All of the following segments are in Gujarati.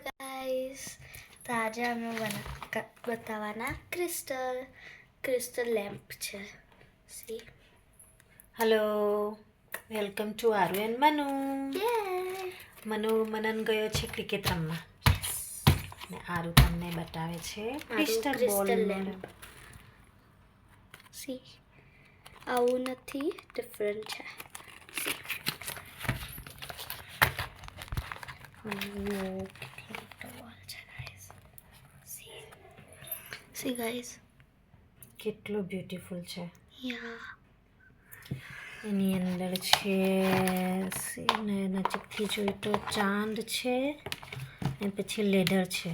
ગાઈસ, તો આજે અમે બતાવવાના ક્રિસ્ટલ લેમ્પ છે. સી hello, welcome to Aaru and Manu. Manan ગયો છે ક્રિકેટ રમવા અને આરુ તમને બતાવે છે ક્રિસ્ટલ લેમ્પ. સી આવું નથી, ડિફરન્ટ છે. See guys, કેટલું બ્યુટીફુલ છે. yeah, એની અંદર છે નજીકથી જોઈએ તો ચાંદ છે અને પછી લેડર છે,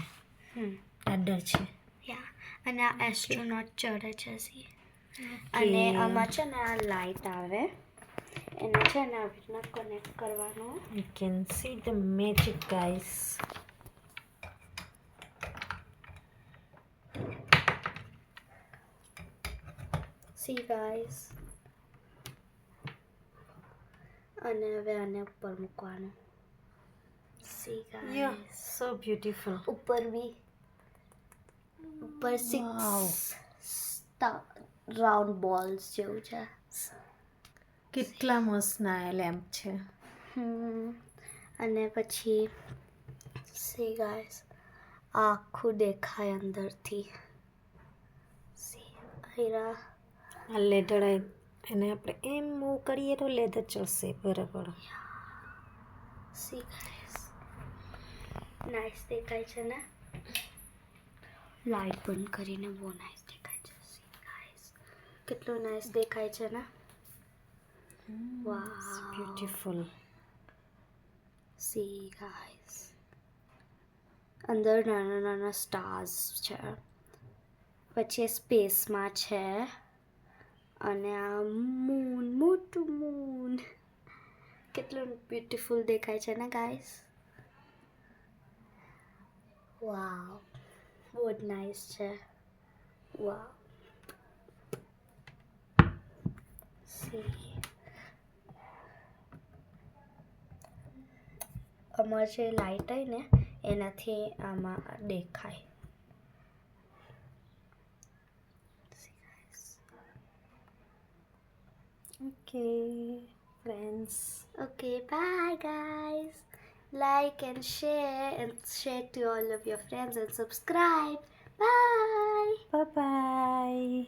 ચાદર છે. yeah. અને આ એસ્ટ્રોનોટ ચડે છે. સી અને આમાં છે ને આ લાઈટ આવે, એને છે ને આવી રીતના કનેક્ટ કરવાનો. You can see the magic, guys. C guys, અને હવે આને ઉપર મૂકવાનું. C Yeah, guys, so beautiful. ઉપર 6 રાઉન્ડ બોલ્સ જેવું છે. કેટલા મસ્ત ના લેમ્પ છે. અને પછી સી ગાઈસ, આખું દેખાય અંદરથી. સી હીરા આ લેડર એને આપણે એમ મૂવ કરીએ તો લેડર ચડશે બરાબર. સી ગાઈસ, નાઈસ દેખાય છે ને. લાઈટ બંધ કરીને બહુ નાઈસ દેખાય છે. સી ગાઈસ, કેટલું નાઈસ દેખાય છે ને. વાવ, બ્યુટીફુલ. સી ગાઈસ, અંદર નાના નાના સ્ટાર્સ છે, પછી સ્પેસમાં છે, અને આ મોટું મૂન કેટલું બ્યુટીફુલ દેખાય છે ને ગાઈસ. વાવ, બહુ જ નાઈસ છે. વાવ, સી આમાં જે લાઈટ હોય ને એનાથી આમાં દેખાય. Okay, friends. Okay, bye guys. Like and share to all of your friends and subscribe. Bye. Bye bye.